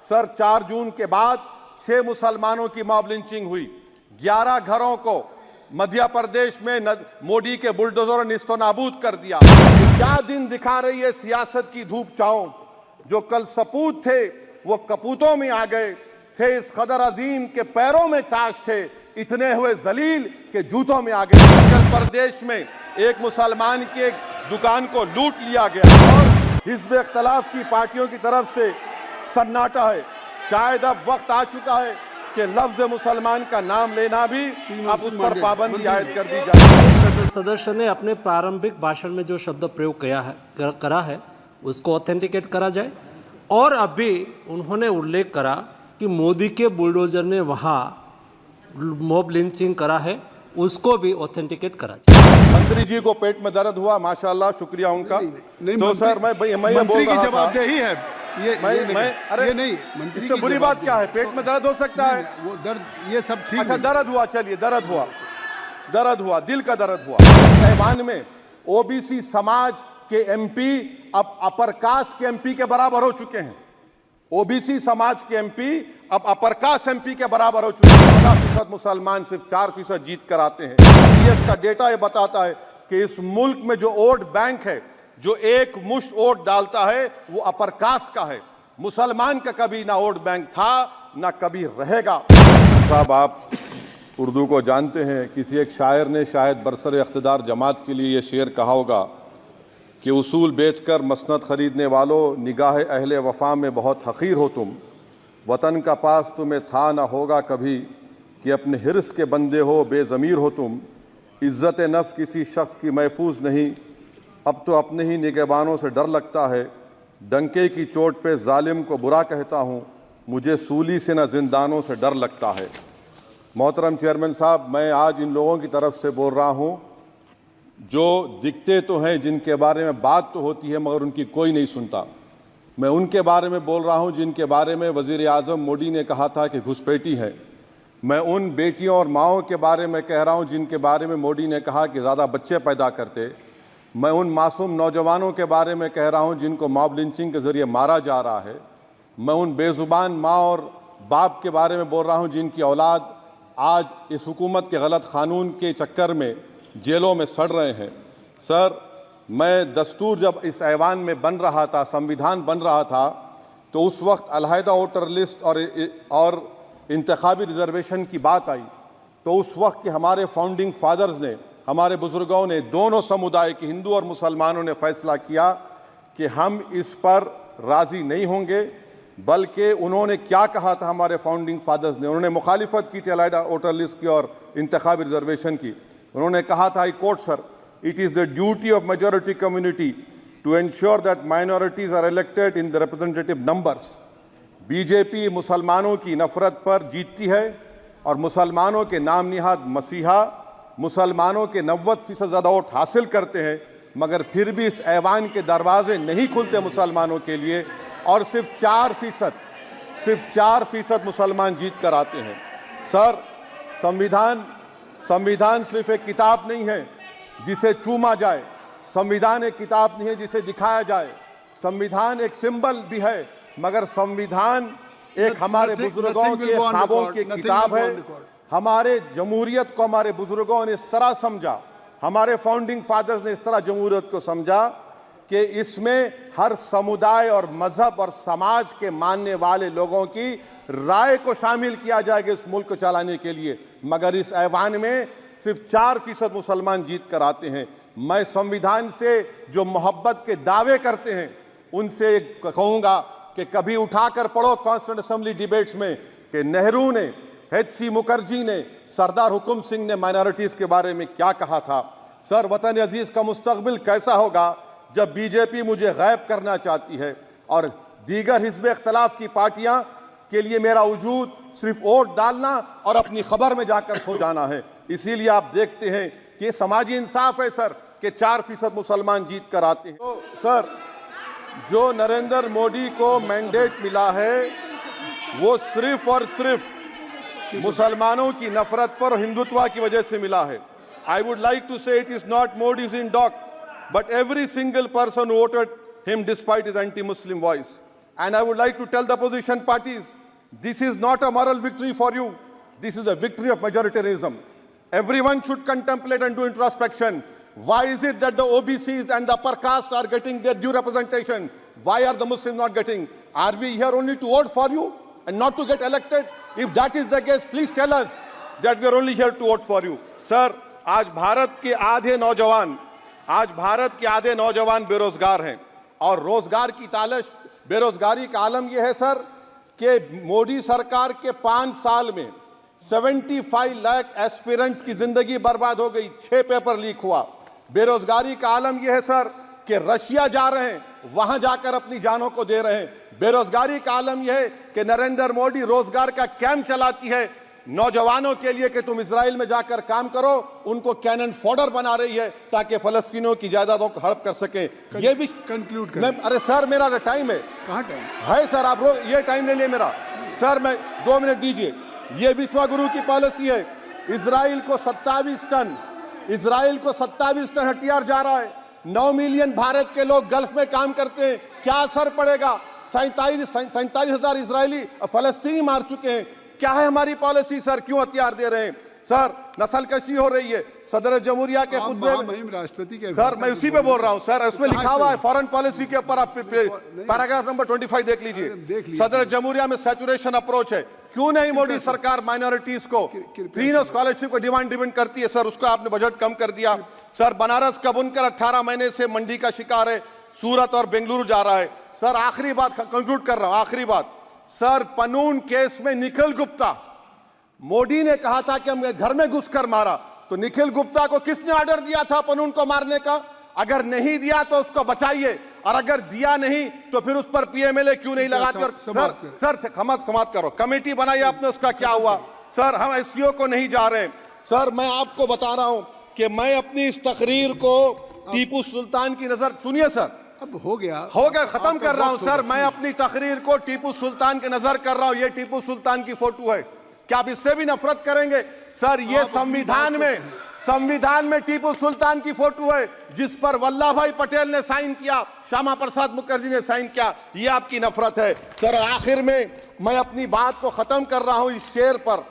Sir 4 जून के बाद 6 मुसलमानों की मॉब लिंचिंग हुई, 11 घरों को मध्य प्रदेश में मोदी के बुलडोजर ने निस्तो नाबूद कर दिया। क्या दिन दिखा रही है सियासत की धूप छांव। जो कल सपूत थे वो कपूतों में आ गए थे, इस कदर अजीम के पैरों में ताज थे, इतने हुए जलील के जूतों में आ गए। उत्तर प्रदेश में एक मुसलमान की एक दुकान को लूट लिया गया और हिज़्ब इख्तिलाफ की पार्टियों की तरफ से सन्नाटा है। शायद अब वक्त आ चुका है कि लफ्ज मुसलमान का नाम लेना भी अब उस पर पाबंदी आयद कर दी जाए। सदस्य ने अपने प्रारंभिक भाषण में जो शब्द प्रयोग करा है उसको ऑथेंटिकेट करा जाए। और अभी उन्होंने उल्लेख करा कि मोदी के बुलडोजर ने वहाँ मॉब लिंचिंग करा है, उसको भी ऑथेंटिकेट करा जाए। मंत्री जी को पेट में दर्द हुआ, माशाल्लाह, शुक्रिया उनका। नहीं, तो सर मैं मंत्री की जवाबदेही है अरे ये नहीं, मंत्री इससे बुरी बात क्या है? पेट में दर्द हो सकता है, वो दर्द ये सब ठीक। अच्छा दर्द हुआ, चलिए दर्द हुआ, दिल का दर्द हुआ। ऐवान में ओबीसी समाज के एमपी अब अपर कास्ट के एमपी के बराबर हो चुके हैं। ओबीसी समाज के एमपी अब अपर कास्ट एमपी के बराबर हो चुके हैं। 14% मुसलमान सिर्फ 4% जीत कर आते हैं। सीएस का डेटा ये बताता है कि इस मुल्क में जो वोट बैंक है, जो एक मुश्त वोट डालता है, वो अपर कास्ट का है। मुसलमान का कभी ना वोट बैंक था ना कभी रहेगा। साहब आप उर्दू को जानते हैं, किसी एक शायर ने शायद बरसर इख्तिदार जमात के लिए ये शेर कहा होगा कि उसूल बेचकर मसनद खरीदने वालों, निगाह अहले वफा में बहुत हक़ीर हो तुम। वतन का पास तुम्हें था ना होगा कभी कि अपने हिर्स के बंदे हो, बेज़मीर हो तुम। इज़्ज़त नफ्स किसी शख्स की महफूज नहीं, अब तो अपने ही निगहबानों से डर लगता है। डंके की चोट पे जालिम को बुरा कहता हूँ, मुझे सूली से न जिंदानों से डर लगता है। मोहतरम चेयरमैन साहब, मैं आज इन लोगों की तरफ से बोल रहा हूँ जो दिखते तो हैं, जिनके बारे में बात तो होती है मगर उनकी कोई नहीं सुनता। मैं उनके बारे में बोल रहा हूँ जिनके बारे में वज़ीर आज़म मोदी ने कहा था कि घुसपैठी है। मैं उन बेटियों और माओं के बारे में कह रहा हूँ जिनके बारे में मोदी ने कहा कि ज़्यादा बच्चे पैदा करते। मैं उन मासूम नौजवानों के बारे में कह रहा हूँ जिनको मॉब लिंचिंग के ज़रिए मारा जा रहा है। मैं उन बेज़ुबान माँ और बाप के बारे में बोल रहा हूँ जिनकी औलाद आज इस हुकूमत के गलत क़ानून के चक्कर में जेलों में सड़ रहे हैं। सर, मैं दस्तूर जब इस ऐवान में बन रहा था, संविधान बन रहा था, तो उस वक्त अलहदा वोटर लिस्ट और इंतखाबी रिजर्वेशन की बात आई। तो उस वक्त के हमारे फाउंडिंग फादर्स ने, हमारे बुजुर्गों ने, दोनों समुदाय के हिंदू और मुसलमानों ने फैसला किया कि हम इस पर राज़ी नहीं होंगे। बल्कि उन्होंने क्या कहा था हमारे फाउंडिंग फादर्स ने, उन्होंने मुखालिफत की थी अलहदा वोटर लिस्ट की और इंतखाबी रिजर्वेशन की। उन्होंने कहा था, I quote sir, it is the duty of majority community to ensure that minorities are elected in the representative numbers. BJP मुसलमानों की नफरत पर जीतती है और मुसलमानों के नाम निहाद मसीहा मुसलमानों के 90% ज़्यादा वोट हासिल करते हैं, मगर फिर भी इस ऐवान के दरवाजे नहीं खुलते मुसलमानों के लिए और सिर्फ 4% मुसलमान जीत कर आते हैं। सर, संविधान सिर्फ एक किताब नहीं है जिसे चूमा जाए, संविधान एक किताब नहीं है जिसे दिखाया जाए, संविधान एक सिंबल भी है, मगर संविधान एक हमारे बुजुर्गों के ख्वाबों की किताब है। हमारे जमहूरियत को हमारे बुजुर्गों ने इस तरह समझा, हमारे फाउंडिंग फादर्स ने इस तरह जमहूरियत को समझा कि इसमें हर समुदाय और मजहब और समाज के मानने वाले लोगों की राय को शामिल किया जाएगा इस मुल्क को चलाने के लिए। मगर इस ऐवान में सिर्फ 4% मुसलमान जीत कर आते हैं। मैं संविधान से जो मोहब्बत के दावे करते हैं उनसे कहूँगा कि कभी उठाकर पढ़ो कॉन्स्टिट्यूएंट असेंबली डिबेट्स में कि नेहरू ने, HC मुखर्जी ने, सरदार हुकुम सिंह ने माइनॉरिटीज़ के बारे में क्या कहा था। सर, वतन अजीज़ का मुस्तकबिल कैसा होगा जब बीजेपी मुझे गायब करना चाहती है और दीगर हिज़्ब इख्तिलाफ की पार्टियां के लिए मेरा वजूद सिर्फ वोट डालना और अपनी खबर में जाकर सो जाना है। इसीलिए आप देखते हैं कि ये समाजी इंसाफ है सर कि 4% मुसलमान जीत कर आते हैं। तो सर, जो नरेंद्र मोदी को मैंडेट मिला है वो सिर्फ और सिर्फ मुसलमानों की नफरत पर हिंदुत्व की वजह से मिला है। I would like to say it is not Modi's in dock, but every single person voted him despite his anti-Muslim voice. And I would like to tell the opposition parties, this is not a moral victory for you. This is a victory of majoritarianism. Everyone should contemplate and do introspection. Why is it that the OBCs and the upper caste are getting their due representation? Why are the Muslims not getting? Are we here only to vote for you and not to get elected? If that is the case, please tell us that we are only here to vote for you. Sir, आज भारत के आधे नौजवान बेरोजगार हैं और रोजगार की तालाश, बेरोजगारी का आलम यह है सर कि मोदी सरकार के 5 साल में 75 लाख एस्पिरेंट्स की जिंदगी बर्बाद हो गई, 6 पेपर लीक हुआ। बेरोजगारी का आलम यह है सर कि रशिया जा रहे हैं, वहां जाकर अपनी जानों को दे रहे हैं। बेरोजगारी का आलम यह है कि नरेंद्र मोदी रोजगार का कैंप चलाती है नौजवानों के लिए कि तुम इजराइल में जाकर काम करो, उनको कैनन फॉडर बना रही है ताकि फलस्तीनियों की जायदादों को हड़प कर सके। ये भी कंक्लूड कर। अरे सर मेरा टाइम है, कहाँ टाइम है सर? आप ये टाइम ले लिए मेरा सर, मैं 2 मिनट दीजिए। ये विश्वगुरु की पॉलिसी है। इजराइल को 27 टन हथियार जा रहा है। 9 मिलियन भारत के लोग गल्फ में काम करते हैं, क्या असर पड़ेगा? 47,000 इजरायली फलस्तीनी मार चुके हैं। क्या है हमारी पॉलिसी सर? क्यों हथियार दे रहे हैं सर? नस्लकशी हो रही है। सदर जमहूरिया के खुतबे में राष्ट्रपति के सर, मैं उसी पे बोल रहा हूं सर, उसमें लिखा हुआ है फॉरेन पॉलिसी के ऊपर, आप पैराग्राफ नंबर 25 देख लीजिए। सदर जमहूरिया में सैचुरेशन अप्रोच है। क्यों नहीं मोदी सरकार माइनॉरिटीज को तीनों स्कॉलरशिप को डिमांड करती है सर, उसको आपने बजट कम कर दिया। सर बनारस का बुनकर 18 महीने से मंडी का शिकार है, सूरत और बेंगलुरु जा रहा है। सर आखिरी बात कंक्लूड कर रहा हूं, आखिरी बात सर, पनून केस में निखिल गुप्ता, मोदी ने कहा था कि हम घर में घुसकर मारा, तो निखिल गुप्ता को किसने ऑर्डर दिया था पनून को मारने का? अगर नहीं दिया तो उसको बचाइए, और अगर दिया नहीं तो फिर उस पर पीएमएलए क्यों नहीं लगाते? और सर समाप्त करो, कमेटी बनाई आपने, उसका क्या हुआ? सर हम एससीओ को नहीं जा रहे। सर मैं आपको बता रहा हूं कि मैं अपनी इस तकरीर को टीपू सुल्तान की नजर, सुनिए सर, अब हो गया खत्म कर रहा हूं सर। मैं अपनी तकरीर को टीपू सुल्तान की नजर कर रहा हूं। ये टीपू सुल्तान की फोटो है, क्या आप इससे भी नफरत करेंगे सर? ये संविधान में टीपू सुल्तान की फोटो है जिस पर वल्लभ भाई पटेल ने साइन किया, श्यामा प्रसाद मुखर्जी ने साइन किया। ये आपकी नफरत है सर। आखिर में मैं अपनी बात को खत्म कर रहा हूं इस शेर पर।